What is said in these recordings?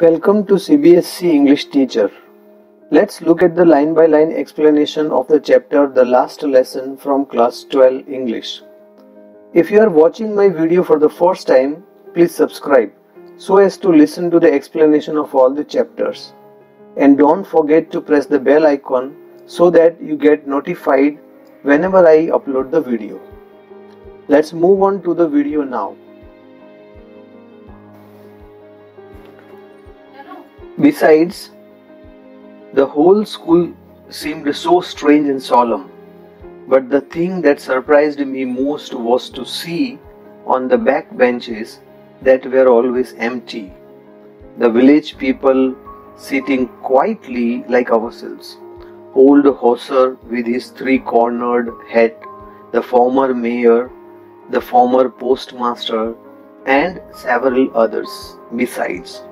Welcome to CBSC English Teacher. Let's look at the line-by-line explanation of the chapter The Last Lesson from Class 12 English. If you are watching my video for the first time, please subscribe so as to listen to the explanation of all the chapters. And don't forget to press the bell icon so that you get notified whenever I upload the video. Let's move on to the video now. Besides, the whole school seemed so strange and solemn, but the thing that surprised me most was to see on the back benches that were always empty, the village people sitting quietly like ourselves. Old Hauser with his three-cornered hat, the former mayor, the former postmaster, and several others besides.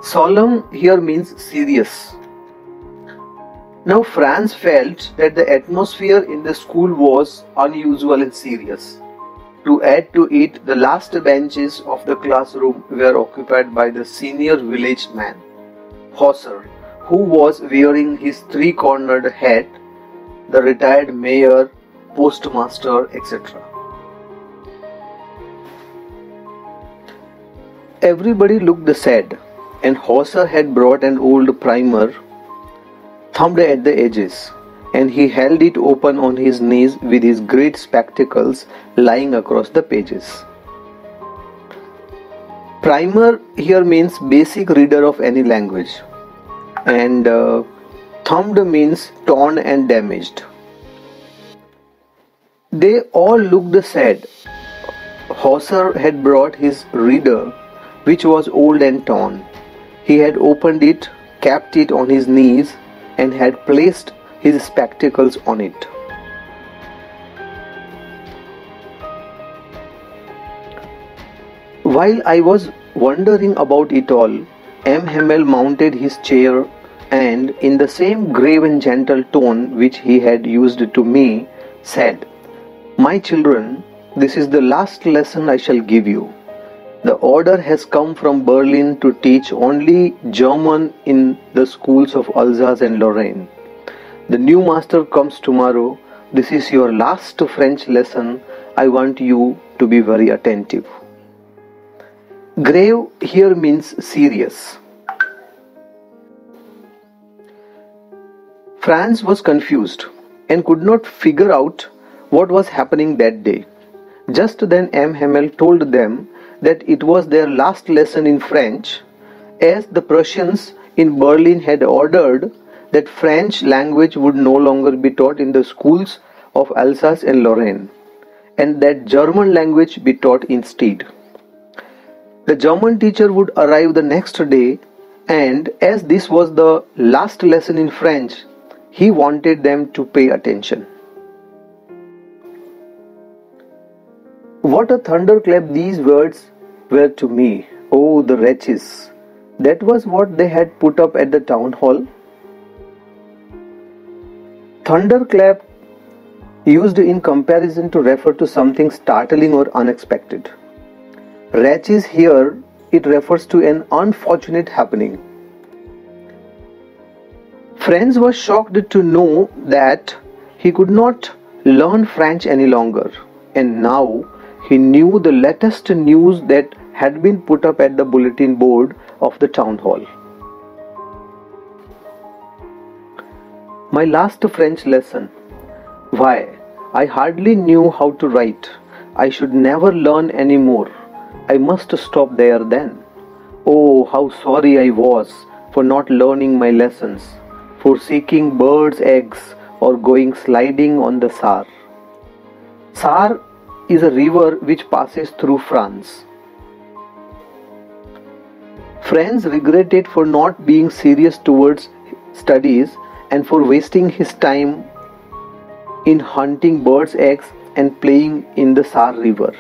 Solemn here means serious. Now Franz felt that the atmosphere in the school was unusual and serious. To add to it, the last benches of the classroom were occupied by the senior village man, Hauser, who was wearing his three-cornered hat, the retired mayor, postmaster, etc. Everybody looked sad, and Hauser had brought an old primer, thumbed at the edges, and he held it open on his knees with his great spectacles lying across the pages. Primer here means basic reader of any language, and thumbed means torn and damaged. They all looked sad. Hauser had brought his reader, which was old and torn. He had opened it, kept it on his knees, and had placed his spectacles on it. While I was wondering about it all, M. Hamel mounted his chair and, in the same grave and gentle tone which he had used to me, said, "My children, this is the last lesson I shall give you. The order has come from Berlin to teach only German in the schools of Alsace and Lorraine. The new master comes tomorrow. This is your last French lesson. I want you to be very attentive." Grave here means serious. Franz was confused and could not figure out what was happening that day. Just then M. Hamel told them that it was their last lesson in French, as the Prussians in Berlin had ordered that French language would no longer be taught in the schools of Alsace and Lorraine, and that German language be taught instead. The German teacher would arrive the next day, and as this was the last lesson in French, he wanted them to pay attention. What a thunderclap these words were to me. Oh, the wretches! That was what they had put up at the town hall. Thunderclap used in comparison to refer to something startling or unexpected. Wretches here, it refers to an unfortunate happening. Franz was shocked to know that he could not learn French any longer, and now he knew the latest news that had been put up at the bulletin board of the town hall. My last French lesson. Why, I hardly knew how to write. I should never learn any more. I must stop there then. Oh, how sorry I was for not learning my lessons, for seeking birds' eggs or going sliding on the Saar. Saar is a river which passes through France. Franz regretted for not being serious towards studies and for wasting his time in hunting birds' eggs and playing in the Saar river.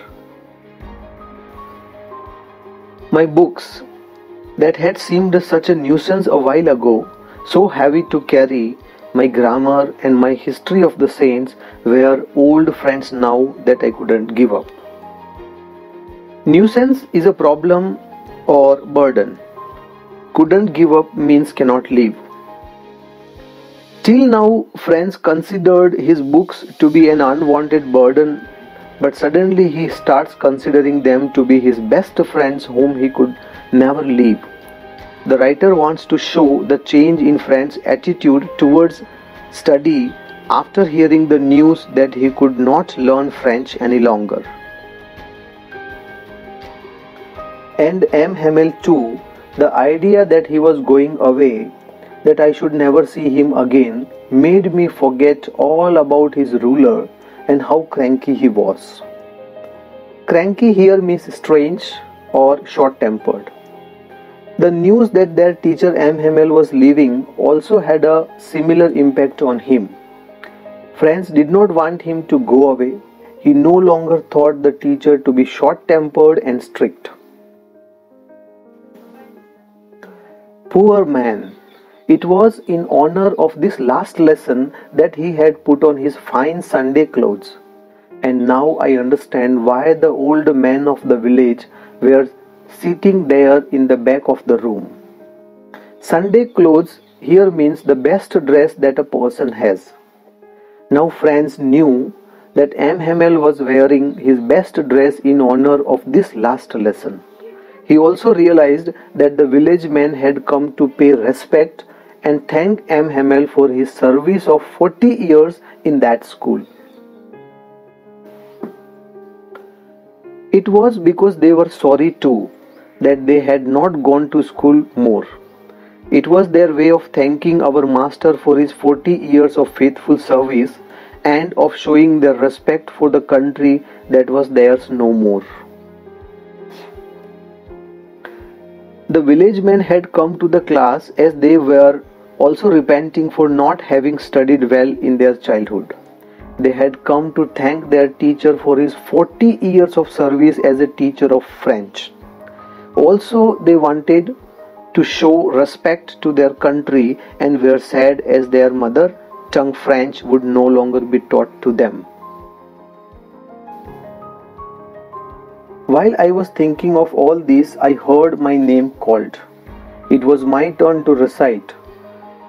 My books, that had seemed such a nuisance a while ago, so heavy to carry, my grammar and my history of the saints were old friends now that I couldn't give up. Nuisance is a problem or burden. Couldn't give up means cannot leave. Till now, Franz considered his books to be an unwanted burden, but suddenly he starts considering them to be his best friends whom he could never leave. The writer wants to show the change in Franz's attitude towards study after hearing the news that he could not learn French any longer. And M. Hamel too, the idea that he was going away, that I should never see him again, made me forget all about his ruler and how cranky he was. Cranky here means strange or short-tempered. The news that their teacher M. Hamel was leaving also had a similar impact on him. Franz did not want him to go away. He no longer thought the teacher to be short-tempered and strict. Poor man! It was in honor of this last lesson that he had put on his fine Sunday clothes. And now I understand why the old men of the village were sitting there in the back of the room. Sunday clothes here means the best dress that a person has. Now Franz knew that M. Hamel was wearing his best dress in honor of this last lesson. He also realized that the village men had come to pay respect and thank M. Hamel for his service of 40 years in that school. It was because they were sorry too that they had not gone to school more. It was their way of thanking our master for his 40 years of faithful service and of showing their respect for the country that was theirs no more. The village men had come to the class as they were also repenting for not having studied well in their childhood. They had come to thank their teacher for his 40 years of service as a teacher of French. Also, they wanted to show respect to their country and were sad as their mother tongue French would no longer be taught to them. While I was thinking of all this, I heard my name called. It was my turn to recite.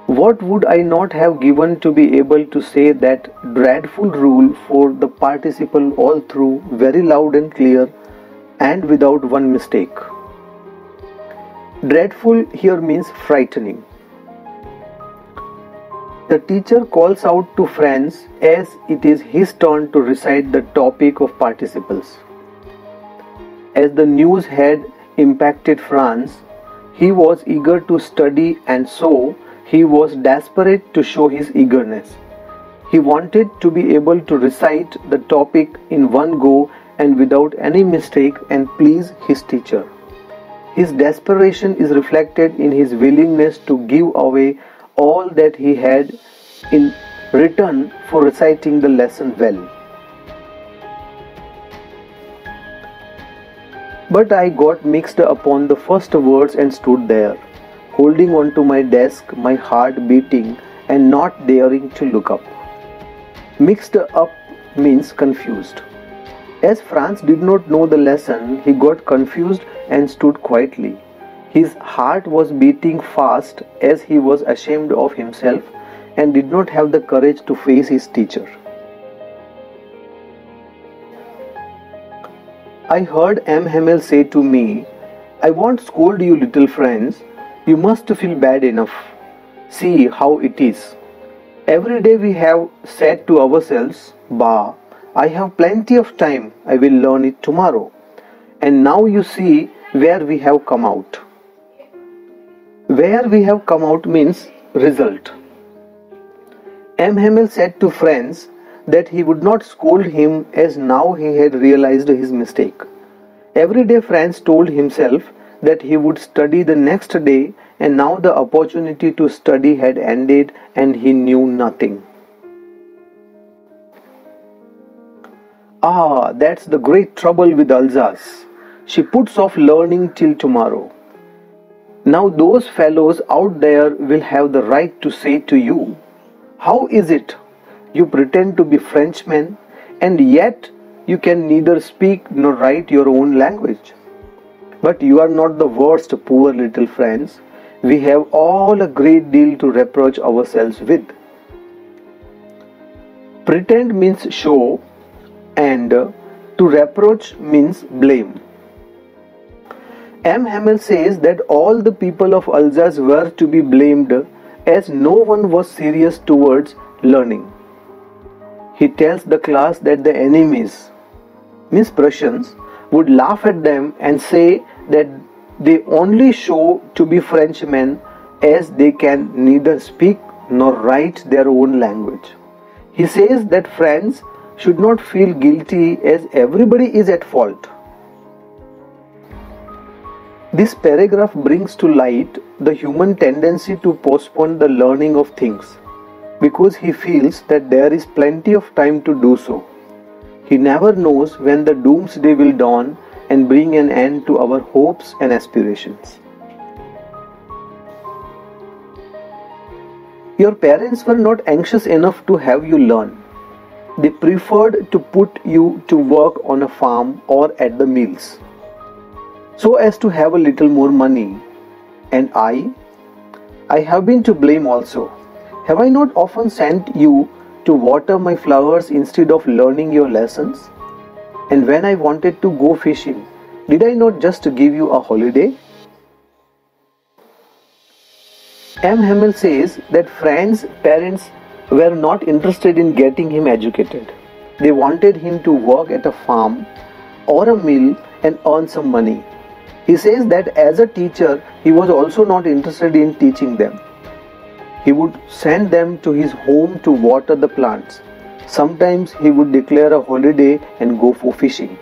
What would I not have given to be able to say that dreadful rule for the participle all through, very loud and clear, and without one mistake? Dreadful here means frightening. The teacher calls out to Franz as it is his turn to recite the topic of participles. As the news had impacted Franz, he was eager to study, and so he was desperate to show his eagerness. He wanted to be able to recite the topic in one go and without any mistake and please his teacher. His desperation is reflected in his willingness to give away all that he had in return for reciting the lesson well. But I got mixed upon the first words and stood there, holding on to my desk, my heart beating and not daring to look up. Mixed up means confused. As Franz did not know the lesson, he got confused and stood quietly. His heart was beating fast as he was ashamed of himself and did not have the courage to face his teacher. I heard M. Hamel say to me, "I won't scold you, little Franz. You must feel bad enough. See how it is. Every day we have said to ourselves, bah, I have plenty of time, I will learn it tomorrow. And now you see where we have come out." Where we have come out means result. M. Hamel said to Franz that he would not scold him as now he had realized his mistake. Every day Franz told himself that he would study the next day, and now the opportunity to study had ended and he knew nothing. Ah, that's the great trouble with Alsace. She puts off learning till tomorrow. Now those fellows out there will have the right to say to you, "How is it? You pretend to be Frenchmen and yet you can neither speak nor write your own language. But you are not the worst, poor little friends. We have all a great deal to reproach ourselves with. Pretend means show, and to reproach means blame. M. Hamel says that all the people of Alsace were to be blamed as no one was serious towards learning. He tells the class that the enemies, Miss Prussians, would laugh at them and say that they only show to be Frenchmen as they can neither speak nor write their own language. He says that friends should not feel guilty as everybody is at fault. This paragraph brings to light the human tendency to postpone the learning of things because he feels that there is plenty of time to do so. He never knows when the doomsday will dawn and bring an end to our hopes and aspirations. Your parents were not anxious enough to have you learn. They preferred to put you to work on a farm or at the mills, so as to have a little more money. And I have been to blame also. Have I not often sent you to water my flowers instead of learning your lessons? And when I wanted to go fishing, did I not just give you a holiday? M. Hamel says that Franz's parents were not interested in getting him educated. They wanted him to work at a farm or a mill and earn some money. He says that as a teacher, he was also not interested in teaching them. He would send them to his home to water the plants. Sometimes he would declare a holiday and go for fishing.